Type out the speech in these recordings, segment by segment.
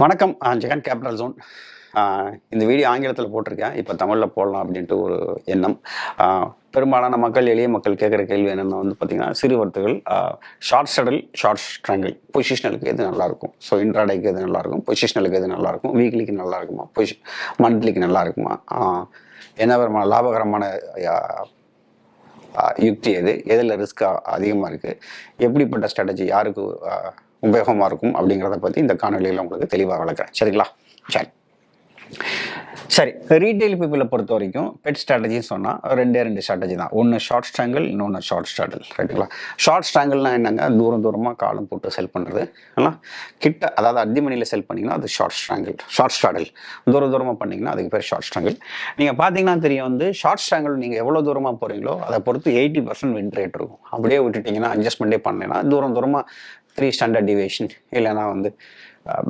வணக்கம். Jegan capital zone. இந்த video ஆங்கிலத்தில் போட்டிருக்கேன். இப்போ தமிழில் போடலாம் அப்படின்ட்டு ஒரு எண்ணம். பெரும்பாலான மக்கள், எளிய மக்கள் கேட்குற கேள்வி என்னென்னா வந்து பார்த்திங்கன்னா, சிறு வர்த்தகள் ஷார்ட் ஷட்டில், ஷார்ட் ஸ்ட்ராங்கிள் பொசிஷனலுக்கு எது நல்லாயிருக்கும்? ஸோ இன்ட்ராடேக்கு எது நல்லாயிருக்கும்? பொசிஷனலுக்கு எது நல்லாயிருக்கும்? வீக்லிக்கு நல்லா இருக்குமா? மந்த்லிக்கு நல்லா இருக்குமா? என்ன விதமான லாபகரமான யுக்தி எது? எதில் ரிஸ்க் அதிகமாக இருக்குது? எப்படிப்பட்ட ஸ்ட்ராட்டஜி யாருக்கு உபயோகமாக இருக்கும் அப்படிங்கிறத பற்றி இந்த காணொலியில் உங்களுக்கு தெளிவாக விளக்குறேன். சரிங்களா? சரி, ரீட்டைல் பீப்புளை பொறுத்த வரைக்கும் பெட் ஸ்ட்ராட்டஜின்னு சொன்னால் ரெண்டு ஸ்ட்ராட்டஜி தான். ஒன்று ஷார்ட் ஸ்ட்ராங்கிள், இன்னொன்று ஷார்ட் ஸ்ட்ராட்டில். ரைட்டுங்களா? ஷார்ட் ஸ்ட்ராங்கிள்னா என்னங்க? தூரமாக காலம் போட்டு செல் பண்ணுறது. ஆனால் கிட்ட, அதாவது அத்திமணியில் செல் பண்ணிங்கன்னா அது ஷார்ட் ஸ்ட்ராங்கிள். ஷார்ட் ஸ்ட்ராட்டில் தூரமாக பண்ணிங்கன்னா அதுக்கு பேர் ஷார்ட் ஸ்ட்ராங்கிள். நீங்கள் பார்த்தீங்கன்னா தெரியும், வந்து ஷார்ட் ஸ்ட்ராங்கிள் நீங்கள் எவ்வளோ தூரமாக போகிறீங்களோ அதை பொறுத்து 80% வின் ரேட் இருக்கும். அப்படியே விட்டுட்டிங்கன்னா, அட்ஜஸ்ட்மெண்ட்டே பண்ணலைன்னா தூரமாக 3 ஸ்டாண்டர்ட் டிவியேஷன், இல்லைன்னா வந்து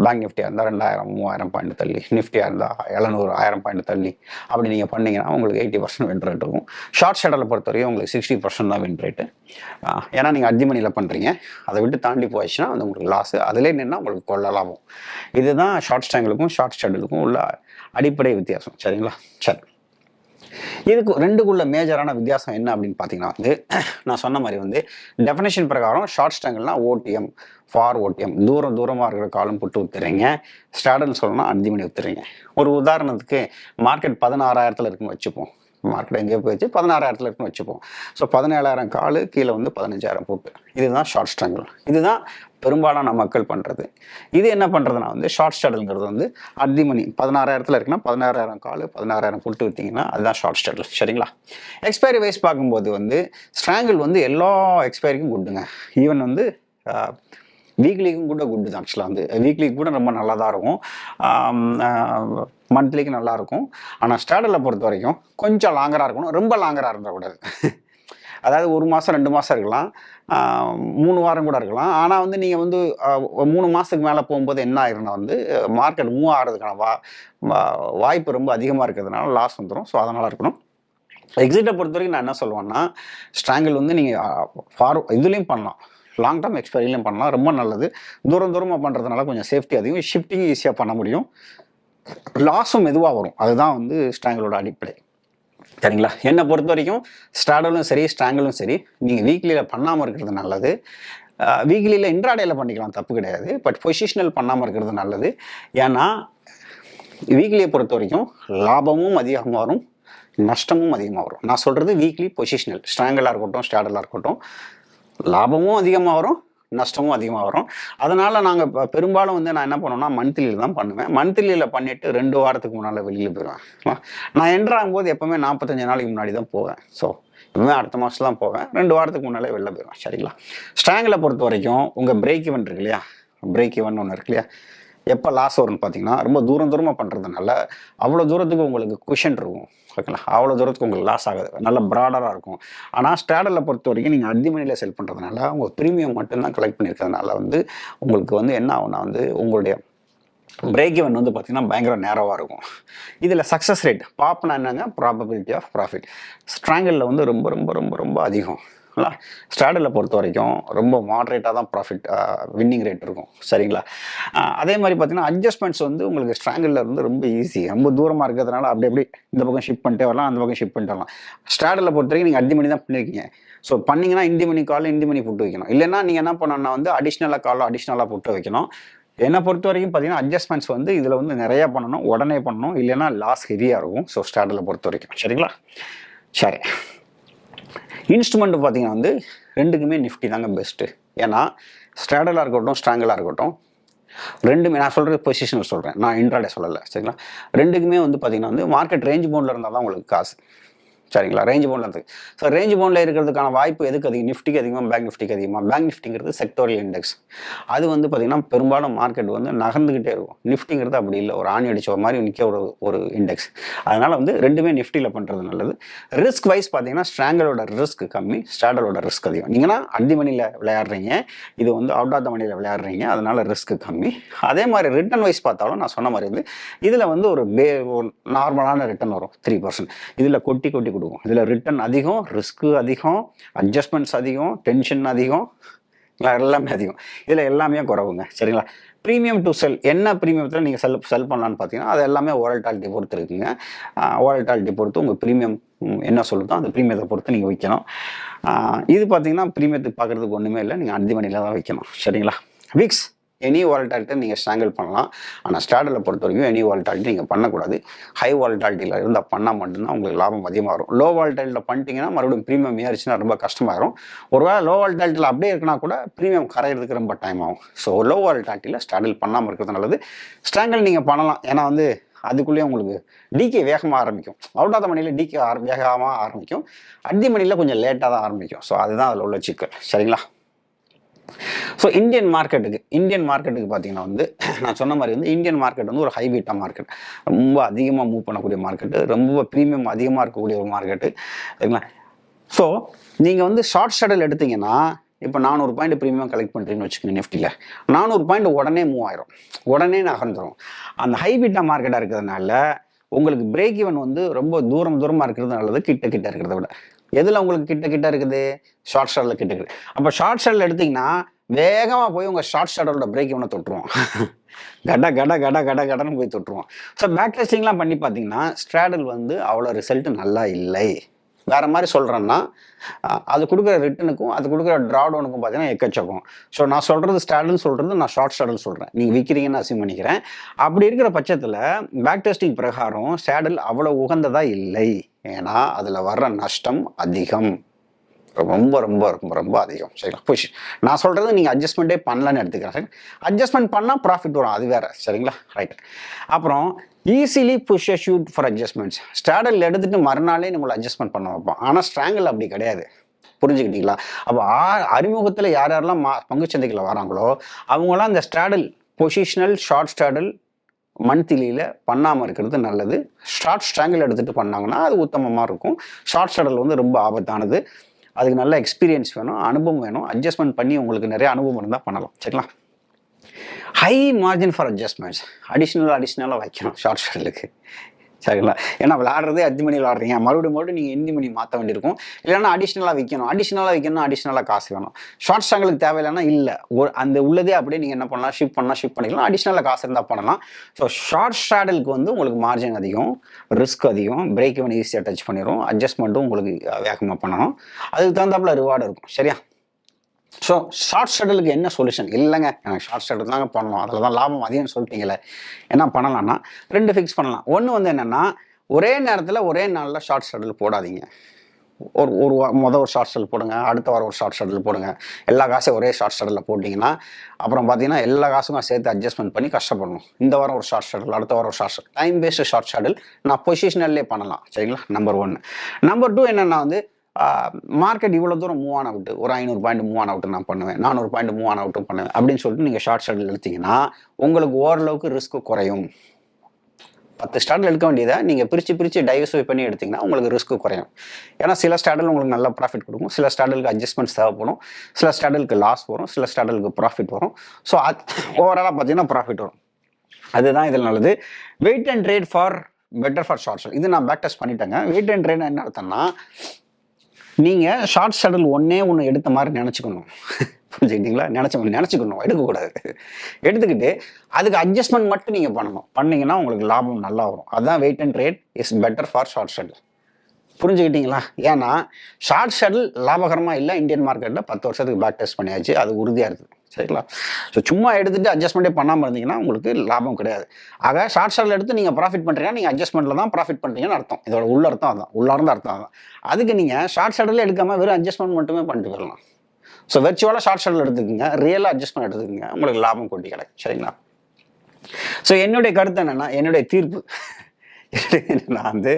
பேங்க் நிஃப்டியாக இருந்தால் 2000 3000 பாயிண்ட் தள்ளி, நிஃப்டியாக இருந்தால் 700 1000 பாயிண்ட் தள்ளி அப்படி நீங்கள் பண்ணிங்கன்னா உங்களுக்கு 80% வின் ரேட் இருக்கும். ஷார்ட் ஷட்டிலை பொறுத்த வரைக்கும் உங்களுக்கு 60% தான் வின் ரேட்டு. ஏன்னா நீங்கள் அத்திமணியில் பண்ணுறீங்க. அதை விட்டு தாண்டி போயிடுச்சுன்னா அது உங்களுக்கு லாஸு. அதிலே நின்னா உங்களுக்கு கொள்ளலாகும். இதுதான் ஷார்ட் ஸ்ட்ராங்கிளுக்கும் ஷார்ட் ஷட்டிலுக்கும் உள்ள அடிப்படை வித்தியாசம். சரிங்களா? சரி, இதுக்கு ரெண்டுக்குள்ள மேஜரான வித்தியாசம் என்ன அப்படின்னு பார்த்தீங்கன்னா, வந்து நான் சொன்ன மாதிரி வந்து டெஃபினேஷன் பிரகாரம் ஷார்ட் ஸ்ட்ராங்கிள்னா ஓடிஎம், ஃபார் ஓடிஎம், தூரமாக இருக்கிற காலம் போட்டு வித்துறீங்க. ஸ்டாண்டர்ட்னு சொல்லணும்னா 5 மணி வித்துறீங்க. ஒரு உதாரணத்துக்கு மார்க்கெட் 16,000 இருக்குன்னு வச்சுப்போம். மார்க்கெட் எங்கேயோ போயிடுச்சு, 16,000 இருக்குன்னு வச்சுப்போம். ஸோ 17,000 காலு, கீழே வந்து 15,000 போட்டு, இதுதான் ஷார்ட் ஸ்ட்ராங்கிள். இதுதான் பெரும்பாலான மக்கள் பண்ணுறது. இது என்ன பண்ணுறதுனா வந்து ஷார்ட் ஸ்டாடல்ங்கிறது வந்து அத்திமணி 16,000 இருக்குன்னா 16,000 காலு, 16,000 போட்டு விற்றிங்கன்னா அதுதான் ஷார்ட் ஸ்டாடல். சரிங்களா? எக்ஸ்பைரி வைஸ் பார்க்கும்போது வந்து ஸ்ட்ராங்கிள் வந்து எல்லா எக்ஸ்பைரிக்கும் குட்டுங்க. ஈவன் வந்து வீக்லிக்கும் கூட குட்டு தான். ஆக்சுவலாக வந்து வீக்லிக்கு கூட ரொம்ப நல்லா தான் இருக்கும், மந்த்லிக்கு நல்லாயிருக்கும். ஆனால் ஸ்டாடலை பொறுத்த வரைக்கும் கொஞ்சம் லாங்கராக இருக்கணும், ரொம்ப லாங்கராக இருக்கக்கூடாது. அதாவது 1 மாதம் 2 மாதம் இருக்கலாம், 3 வாரம் கூட இருக்கலாம். ஆனால் வந்து நீங்கள் வந்து 3 மாதத்துக்கு மேலே போகும்போது என்ன ஆயிருன்னா வந்து மார்க்கெட் மூவ் ஆகிறதுக்கான வாய்ப்பு ரொம்ப அதிகமாக இருக்கிறதுனால லாஸ் வந்துடும். ஸோ அதனால் இருக்கணும். எக்ஸிட்டை பொறுத்த வரைக்கும் நான் என்ன சொல்லுவேன்னா, ஸ்ட்ராங்கிள் வந்து நீங்கள் இதுலேயும் பண்ணலாம், லாங் டேர்ம் எக்ஸ்பைரிலையும் பண்ணலாம். ரொம்ப நல்லது. தூரமாக பண்ணுறதுனால கொஞ்சம் சேஃப்டி அதிகம், ஷிஃப்டிங் ஈஸியாக பண்ண முடியும், லாஸும் மெதுவாக வரும். அதுதான் வந்து ஸ்ட்ராங்கிளோட அடிப்படை. சரிங்களா? என்னை பொறுத்த வரைக்கும் ஸ்டாடலும் சரி, ஸ்ட்ராங்கிளும் சரி, நீங்கள் வீக்லியில் பண்ணாமல் இருக்கிறது நல்லது. வீக்லியில் இன்ட்ராடேயில் பண்ணிக்கலாம், தப்பு கிடையாது. பட் பொசிஷனல் பண்ணாமல் இருக்கிறது நல்லது. ஏன்னா வீக்லியை பொறுத்த வரைக்கும் லாபமும் அதிகமாக வரும், நஷ்டமும் அதிகமாக வரும். நான் சொல்கிறது வீக்லி பொசிஷனல், ஸ்ட்ராங்கிளாக இருக்கட்டும், ஸ்டாடலாக இருக்கட்டும், லாபமும் அதிகமாக வரும், நஷ்டமும் அதிகமாக வரும். அதனால் நாங்கள் பெரும்பாலும் வந்து நான் என்ன பண்ணுவேன்னா மந்த்லியில் தான் பண்ணுவேன். மந்த்லியில் பண்ணிவிட்டு 2 வாரத்துக்கு முன்னால் வெளியில் போயிடுவேன். நான் என்ட்ராகும்போது எப்போவுமே 45 நாளைக்கு முன்னாடி தான் போவேன். ஸோ எப்பவுமே அடுத்த மாதம் தான் போவேன். 2 வாரத்துக்கு முன்னாலே வெளில போயிடுவேன். சரிங்களா? ஸ்ட்ராங்கிளை பொறுத்த வரைக்கும் உங்கள் பிரேக் ஈவன் இருக்கு இல்லையா, பிரேக் ஈவன் ஒன்று இருக்கு இல்லையா, எப்போ லாஸ் வரும்னு பார்த்தீங்கன்னா, ரொம்ப தூரமாக பண்ணுறதுனால அவ்வளோ தூரத்துக்கு உங்களுக்கு குஷன் இருக்கும். ஓகேங்களா? அவ்வளோ தூரத்துக்கு உங்களுக்கு லாஸ் ஆகாது, நல்ல ப்ராடராக இருக்கும். ஆனால் ஸ்டாடலை பொறுத்த வரைக்கும் நீங்கள் அத்திமணியில் செல் பண்ணுறதுனால உங்கள் ப்ரீமியம் மட்டும்தான் கலெக்ட் பண்ணியிருக்கிறதுனால வந்து உங்களுக்கு வந்து என்ன ஆகும்னா வந்து உங்களுடைய பிரேக் ஈவன் வந்து பார்த்திங்கன்னா பயங்கர நேரவாக இருக்கும். இதில் சக்ஸஸ் ரேட் பாப்னா என்னங்க, ப்ராபபிலிட்டி ஆஃப் ப்ராஃபிட், ஸ்ட்ராங்கிளில் வந்து ரொம்ப ரொம்ப ரொம்ப ரொம்ப அதிகம். ஸ்டாடலை பொறுத்த வரைக்கும் ரொம்ப மாட்ரேட்டாக தான் ப்ராஃபிட் வின்னிங் ரேட் இருக்கும். சரிங்களா? அதே மாதிரி பார்த்தீங்கன்னா அட்ஜஸ்ட்மெண்ட்ஸ் வந்து உங்களுக்கு ஸ்ட்ராங்கிளில் இருந்து ரொம்ப ஈஸி. ரொம்ப தூரமாக இருக்கிறதுனால அப்படி இந்த பக்கம் ஷிஃப்ட் பண்ணிட்டே வரலாம், அந்த பக்கம் ஷிஃப்ட் பண்ணிட்டு வரலாம். ஸ்டாடலை பொறுத்த வரைக்கும் நீங்கள் அத்திமணி தான் பண்ணியிருக்கீங்க. ஸோ பண்ணிங்கன்னா இந்திமணி கால் இந்திமணி போட்டு வைக்கணும். இல்லைன்னா நீங்கள் என்ன பண்ணணும்னா வந்து அடிஷ்னலாக போட்டு வைக்கணும். என்னை பொறுத்த வரைக்கும் பார்த்தீங்கன்னா அட்ஜஸ்ட்மெண்ட்ஸ் வந்து இதில் வந்து நிறையா பண்ணணும், உடனே பண்ணணும், இல்லைன்னா லாஸ் ஹெவியாக இருக்கும். ஸோ ஸ்டாடலை பொறுத்த வரைக்கும். சரிங்களா? சரி, இன்ஸ்ட்ருமெண்ட் பார்த்தீங்கன்னா வந்து ரெண்டுக்குமே நிஃப்டி தாங்க பெஸ்ட்டு. ஏன்னா ஸ்டாடலாக இருக்கட்டும், ஸ்ட்ராங்கிளாக இருக்கட்டும், ரெண்டுமே நான் சொல்கிறது பொசிஷனல் சொல்கிறேன், நான் இன்ட்ராடே சொல்லலை. சரிங்களா? ரெண்டுக்குமே வந்து பார்த்தீங்கன்னா வந்து மார்க்கெட் ரேஞ்ச் பவுண்டில் இருந்தால் தான் உங்களுக்கு காசு. சரிங்களா? ரேஞ்ச் பவுண்டில் இருக்குது. ஸோ ரேஞ்ச் பவுண்டில் இருக்கிறதுக்கான வாய்ப்பு எதுக்கு அதிகம்? நிஃப்டிக்கு அதிகமாக, பேங்க் நிஃப்டிக்கு அதிகமாக. பேங்க் நிஃப்டிங்கிறது செக்டோரியல் இண்டெக்ஸ். அது வந்து பார்த்திங்கன்னா பெரும்பாலும் மார்க்கெட் வந்து நகர்ந்துக்கிட்டே இருக்கும். நிஃப்டிங்கிறது அப்படி இல்லை, ஒரு ஆணி அடித்த மாதிரி நிற்க ஒரு இண்டெக்ஸ். அதனால் வந்து ரெண்டுமே நிஃப்டியில் பண்ணுறது நல்லது. ரிஸ்க் வைஸ் பார்த்தீங்கன்னா ஸ்ட்ராங்கிளோட ரிஸ்க் கம்மி, ஸ்டாடலோட ரிஸ்க் அதிகம். நீங்கன்னா அத்திமணியில் விளையாடுறீங்க, இது வந்து அவுட் ஆஃப் த மணியில் விளையாடுறீங்க, அதனால் ரிஸ்க் கம்மி. அதே மாதிரி ரிட்டர்ன் வைஸ் பார்த்தாலும் நான் சொன்ன மாதிரி வந்து இதில் வந்து ஒரு நார்மலான ரிட்டர்ன் வரும் 3%. இதில் கொட்டி கொடுக்கும். இதில் ரிட்டர்ன் அதிகம், ரிஸ்க்கு அதிகம், அட்ஜஸ்ட்மெண்ட்ஸ் அதிகம், டென்ஷன் அதிகம், எல்லாமே அதிகம். இதில் எல்லாமே குறவுங்க. சரிங்களா? ப்ரீமியம் டு செல் என்ன ப்ரீமியத்தில் நீங்கள் செல் பண்ணலான்னு பார்த்தீங்கன்னா அது எல்லாமே ஓரல்டாலிட்டி பொறுத்து இருக்குங்க. ஓரல்டாலிட்டி பொறுத்து உங்கள் ப்ரீமியம் என்ன சொல்லுதோ அந்த ப்ரீமியத்தை பொறுத்து நீங்கள் வைக்கணும். இது பார்த்தீங்கன்னா ப்ரீமியத்துக்கு பார்க்குறதுக்கு ஒன்றுமே இல்லை. நீங்கள் அந்தி மணியில் தான் வைக்கணும். சரிங்களா? விக்ஸ் எனி வாலட்டாலிட்டி நீங்கள் ஸ்ட்ராங்கிள் பண்ணலாம். ஆனால் ஸ்டாடலை பொறுத்த வரைக்கும் எனி வாலட்டாலிட்டி நீங்கள் பண்ணக்கூடாது. ஹை வாலட்டாலிட்டியில் இருந்தால் பண்ணால் மட்டும்தான் உங்களுக்கு லாபம் அதிகமாக வரும். லோ வாலட்டாலிட்டியில் பண்ணிட்டீங்கன்னா மறுபடியும் ப்ரீமியம் ஏறிச்சுன்னா ரொம்ப கஷ்டமாயிரும். ஒருவேளை லோ வாலட்டாலிட்டியில் அப்படியே இருக்குன்னா கூட ப்ரீமியம் கரையிறதுக்கு ரொம்ப டைம் ஆகும். ஸோ லோ வாலட்டாலிட்டியில் ஸ்டாடில் பண்ணாமல் இருக்கிறது நல்லது. ஸ்ட்ராங்கிள் நீங்கள் பண்ணலாம். ஏன்னா வந்து அதுக்குள்ளேயே உங்களுக்கு டிகே வேகமாக ஆரம்பிக்கும். அவுட் ஆஃப் த மணியில் டிகே வேகமாக ஆரம்பிக்கும். அடி மணியில் கொஞ்சம் லேட்டாக தான் ஆரம்பிக்கும். ஸோ அதுதான் அதில் உள்ள சிக்கல். சரிங்களா? ஸோ இந்தியன் மார்க்கெட்டுக்கு பார்த்தீங்கன்னா வந்து நான் சொன்ன மாதிரி வந்து இந்தியன் மார்க்கெட் வந்து ஒரு ஹை பீட்டா மார்க்கெட். ரொம்ப அதிகமாக மூவ் பண்ணக்கூடிய மார்க்கெட்டு, ரொம்ப ப்ரீமியம் அதிகமாக இருக்கக்கூடிய ஒரு மார்க்கெட்டு. சரிங்களா? ஸோ நீங்கள் வந்து ஷார்ட் ஷட்டில் எடுத்தீங்கன்னா இப்போ 400 பாயிண்ட் ப்ரீமியம் கலெக்ட் பண்ணுறீங்கன்னு வச்சுக்கோங்க நிஃப்டியில். 400 பாயிண்ட் உடனே மூவ் ஆயிரும், உடனே நகர்ந்துடும். அந்த ஹை பீட்டா மார்க்கெட்டாக இருக்கிறதுனால உங்களுக்கு பிரேக் ஈவன் வந்து ரொம்ப தூரமாக இருக்கிறது நல்லது, கிட்ட இருக்கிறத விட. எதில் உங்களுக்கு கிட்ட இருக்குது? ஷார்ட் ஷட்டில் கிட்ட இருக்குது. அப்போ ஷார்ட் ஷட்டில் எடுத்திங்கன்னா வேகமாக போய் உங்கள் ஷார்ட் ஷட்டரோட பிரேக் ஈவனை தொட்டுருவோம். கடன்னு போய் தொட்டுருவோம். ஸோ பேக் டெஸ்டிங்லாம் பண்ணி பார்த்தீங்கன்னா ஸ்ட்ராடல் வந்து அவ்வளோ ரிசல்ட் நல்லா இல்லை. வேறு மாதிரி சொல்கிறேன்னா அது கொடுக்குற ரிட்டனுக்கும் அது கொடுக்குற ட்ராடவுனுக்கும் பார்த்தீங்கன்னா எக்கச்சக்கம். ஸோ நான் சொல்கிறது ஸ்டாடல்னு சொல்கிறது, நான் ஷார்ட் ஸ்டாடல் சொல்கிறேன். நீங்கள் விற்கிறீங்கன்னு அசியூம் பண்ணிக்கிறேன். அப்படி இருக்கிற பட்சத்தில் பேக் டெஸ்டிங் பிரகாரம் ஸ்டாடல் அவ்வளோ உகந்ததாக இல்லை. ஏன்னா அதில் வர்ற நஷ்டம் அதிகம், ரொம்ப ரொம்ப ரொம்ப ரொம்ப அதிகம். சரிங்களா? புஷ் நான் சொல்கிறது நீங்கள் அட்ஜஸ்ட்மெண்ட்டே பண்ணலன்னு எடுத்துக்கிறேன். சரி, அட்ஜஸ்ட்மெண்ட் பண்ணால் ப்ராஃபிட் வரும், அது வேறு. சரிங்களா? ரைட். அப்புறம் easily push shoot for adjustments. Straddle எடுத்துகிட்டு மறுநாளே நம்மளை அட்ஜஸ்ட்மெண்ட் பண்ண வைப்போம். ஆனால் ஸ்ட்ராங்கிள் அப்படி கிடையாது. புரிஞ்சுக்கிட்டீங்களா? அப்போ அறிமுகத்தில் யாரெல்லாம் பங்குச்சந்தைகளை வராங்களோ அவங்களாம் இந்த ஸ்டாடல் பொசிஷனல் ஷார்ட் ஸ்டாடல் மந்த்லியில் பண்ணாமல் இருக்கிறது நல்லது. ஷார்ட் ஸ்ட்ராங்கிள் எடுத்துகிட்டு பண்ணாங்கன்னா அது உத்தமமாக இருக்கும். ஷார்ட் ஸ்டாடல் வந்து ரொம்ப ஆபத்தானது. அதுக்கு நல்ல எக்ஸ்பீரியன்ஸ் வேணும், அனுபவம் வேணும். அட்ஜஸ்ட்மெண்ட் பண்ணி உங்களுக்கு நிறைய அனுபவம் இருந்தால் பண்ணலாம். சரிங்களா? ஹை மார்ஜின் ஃபார் அட்ஜஸ்ட்மெண்ட்ஸ் அடிஷ்னலாக வைக்கணும் ஷார்ட் ஷட்டிலுக்கு. சரிங்களா? ஏன்னா விளாடுறதே 5 மணி விளாடுறீங்க, மறுபடியும் நீங்கள் எந்தி மணி மாற்ற வேண்டியிருக்கும். இல்லைன்னா அடிஷ்னலாக வைக்கணும், அடிஷ்னலாக காசு வேணும். ஷார்ட் ஸ்ட்ராங்கிளுக்கு தேவையில்லைன்னா இல்லை, அந்த உள்ளதே அப்படியே நீங்கள் என்ன பண்ணலாம், ஷிஃப்ட் பண்ணிக்கலாம். அடிஷ்னலாக காசு இருந்தால் பண்ணலாம். ஸோ ஷார்ட் ஸ்ட்ராடலுக்கு வந்து உங்களுக்கு மார்ஜின் அதிகம், ரிஸ்க் அதிகம், பிரேக் ஈவன் ஈஸியாக டச் பண்ணிடும், அட்ஜஸ்ட்மெண்ட்டும் உங்களுக்கு வேகமாக பண்ணணும். அதுக்கு தகுந்தாப்புல ரிவார்டு இருக்கும். சரியா? ஸோ ஷார்ட் ஸ்டாடலுக்கு என்ன சொல்யூஷன்? இல்லைங்க எனக்கு ஷார்ட் ஸ்டாடல் தாங்க பண்ணணும், அதில் தான் லாபம் அதிகம்னு சொல்லிட்டீங்களே. என்ன பண்ணலாம்னா 2 ஃபிக்ஸ் பண்ணலாம். ஒன்று வந்து என்னென்னா ஒரே நேரத்தில் ஒரே நாளில் ஷார்ட் ஸ்டாடல் போடாதீங்க. ஒரு ஷார்ட் ஸ்டாடல் போடுங்க, அடுத்த வாரம் ஒரு ஷார்ட் ஸ்டாடல் போடுங்க. எல்லா காசையும் ஒரே ஷார்ட் ஸ்டாடலில் போட்டிங்கன்னா அப்புறம் பார்த்தீங்கன்னா எல்லா காசுக்கும் சேர்த்து அட்ஜஸ்ட்மெண்ட் பண்ணி கஷ்டப்படணும். இந்த வாரம் ஒரு ஷார்ட் ஸ்டாடல், அடுத்த வாரம் ஒரு short Stradale, time based short Stradale நான் பொசிஷனல்லே பண்ணலாம். சரிங்களா? நம்பர் 1. நம்பர் 2 என்னென்னா வந்து மார்க்கெட் இவ்வளோ தூரம் மூவ் ஆன் அவுட்டு, ஒரு 500 பாயிண்ட் மூவ் ஆன் அவுட்டு நான் பண்ணுவேன், 400 பாயிண்ட் மூவ் ஆன் அவுட்டும் பண்ணுவேன் அப்படின்னு சொல்லிட்டு நீங்கள் ஷார்ட் ஸ்டாடல் எடுத்தீங்கன்னா உங்களுக்கு ஓரளவுக்கு ரிஸ்க் குறையும். 10 ஸ்டாடல் எடுக்க வேண்டியதை நீங்கள் பிரித்து டைவர்சிஃபை பண்ணி எடுத்திங்கன்னா உங்களுக்கு ரிஸ்க் குறையும். ஏன்னா சில ஸ்டாடல் உங்களுக்கு நல்ல ப்ராஃபிட் கொடுக்கும், சில ஸ்டாடலுக்கு அட்ஜஸ்ட்மெண்ட்ஸ் தேவைப்படும், சில ஸ்டாடலுக்கு லாஸ் வரும், சில ஸ்டாடலுக்கு ப்ராஃபிட் வரும். ஸோ அது ஓவராலாக பார்த்தீங்கன்னா ப்ராஃபிட் வரும். அதுதான் இதில் நல்லது. Wait and trade for better for short straddle. இது நான் பேக் டெஸ்ட் பண்ணிட்டேங்க. வெயிட் அண்ட் ட்ரேட் என்ன அர்த்தம்னா நீங்கள் ஷார்ட் ஸ்டாடல் ஒன்றே எடுத்த மாதிரி நினச்சிக்கணும். புரிஞ்சுக்கிட்டீங்களா? நினச்சிக்கணும், எடுக்கக்கூடாது. எடுத்துக்கிட்டு அதுக்கு அட்ஜஸ்ட்மெண்ட் மட்டும் நீங்கள் பண்ணிங்கன்னா உங்களுக்கு லாபம் நல்லா வரும். அதுதான் wait and trade is better for short straddle. புரிஞ்சுக்கிட்டீங்களா? ஏன்னா ஷார்ட் ஸ்டாடல் லாபகரமாக இல்லை. இந்தியன் மார்க்கெட்டில் 10 வருஷத்துக்கு பேக் டெஸ்ட் பண்ணியாச்சு, அது உறுதியாக இருக்குது. சரிங்களா? ஸோ சும்மா எடுத்துகிட்டு அட்ஜஸ்ட்மெண்ட்டே பண்ணாமல் இருந்தீங்கன்னா உங்களுக்கு லாபம் கிடையாது. ஆக ஷார்ட் ஸ்டாடல் எடுத்து நீங்கள் ப்ராஃபிட் பண்ணுறீங்கன்னா நீங்கள் அட்ஜஸ்ட்மெண்ட்டில் தான் ப்ராஃபிட் பண்ணுறீங்கன்னு அர்த்தம். இதோட உள்ள அர்த்தம் அதான், உள்ளார்ந்த அர்த்தம் அதான். அதுக்கு நீங்கள் ஷார்ட் ஸ்டாடலே எடுக்காமல் வெறும் அட்ஜஸ்ட்மெண்ட் மட்டுமே பண்ணிட்டு வரலாம். ஸோ வெர்ச்சுவலாக ஷார்ட் ஸ்டாடல் எடுத்துக்கோங்க, ரியலாக அட்ஜஸ்ட்மெண்ட் எடுத்துக்கோங்க, உங்களுக்கு லாபம் கொட்டி கிடைக்கும். சரிங்களா? ஸோ என்னுடைய கருத்து என்னென்னா, என்னுடைய தீர்ப்பு நான் வந்து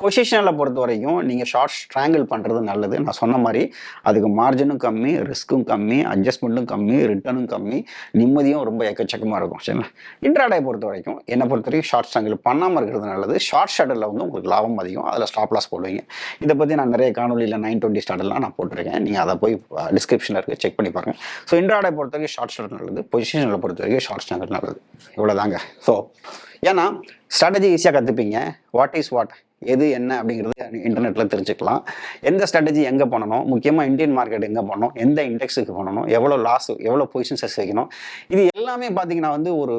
பொசிஷனில் பொறுத்த வரைக்கும் நீங்கள் ஷார்ட் ஸ்ட்ராங்கிள் பண்ணுறது நல்லது. நான் சொன்ன மாதிரி அதுக்கு மார்ஜினும் கம்மி, ரிஸ்க்கும் கம்மி, அட்ஜஸ்ட்மெண்ட்டும் கம்மி, ரிட்டர்னும் கம்மி, நிம்மதியும் ரொம்ப எக்கச்சக்கமாக இருக்கும். சரிங்களா? இன்ட்ராடே பொறுத்த வரைக்கும் என்னை பொறுத்த வரைக்கும் ஷார்ட் ஸ்ட்ராங்கிள் பண்ணாமல் இருக்கிறது நல்லது. ஷார்ட் ஸ்டாடலில் வந்து உங்களுக்கு லாபம் அதிகம், அதில் ஸ்டாப் லாஸ் போடுவீங்க. இதை பற்றி நான் நிறைய காணொலியில் 920 ஸ்டாடல்லாம் நான் போட்டிருக்கேன். நீங்கள் அதை போய் டிஸ்கிரிப்ஷனில் இருக்க செக் பண்ணி பாருங்கள். ஸோ இன்ட்ராடே பொறுத்த வரைக்கும் ஷார்ட் ஸ்டாடல் நல்லது, பொசிஷனில் பொறுத்த வரைக்கும் ஷார்ட் ஸ்ட்ராங்கிள் நல்லது. இவ்வளோதாங்க. ஸோ ஏன்னா ஸ்ட்ராட்டஜி ஈஸியாக கற்றுப்பீங்க. வாட் இஸ் வாட், எது என்ன அப்படிங்கிறது இன்டர்நெட்டில் தெரிஞ்சுக்கலாம். எந்த ஸ்ட்ராட்டஜி எங்கே பண்ணணும், முக்கியமாக இந்தியன் மார்க்கெட் எங்கே பண்ணணும், எந்த இண்டெக்ஸுக்கு பண்ணணும், எவ்வளோ லாஸ், எவ்வளோ பொசிஷன்ஸஸ் வைக்கணும், இது எல்லாமே பார்த்தீங்கன்னா வந்து ஒரு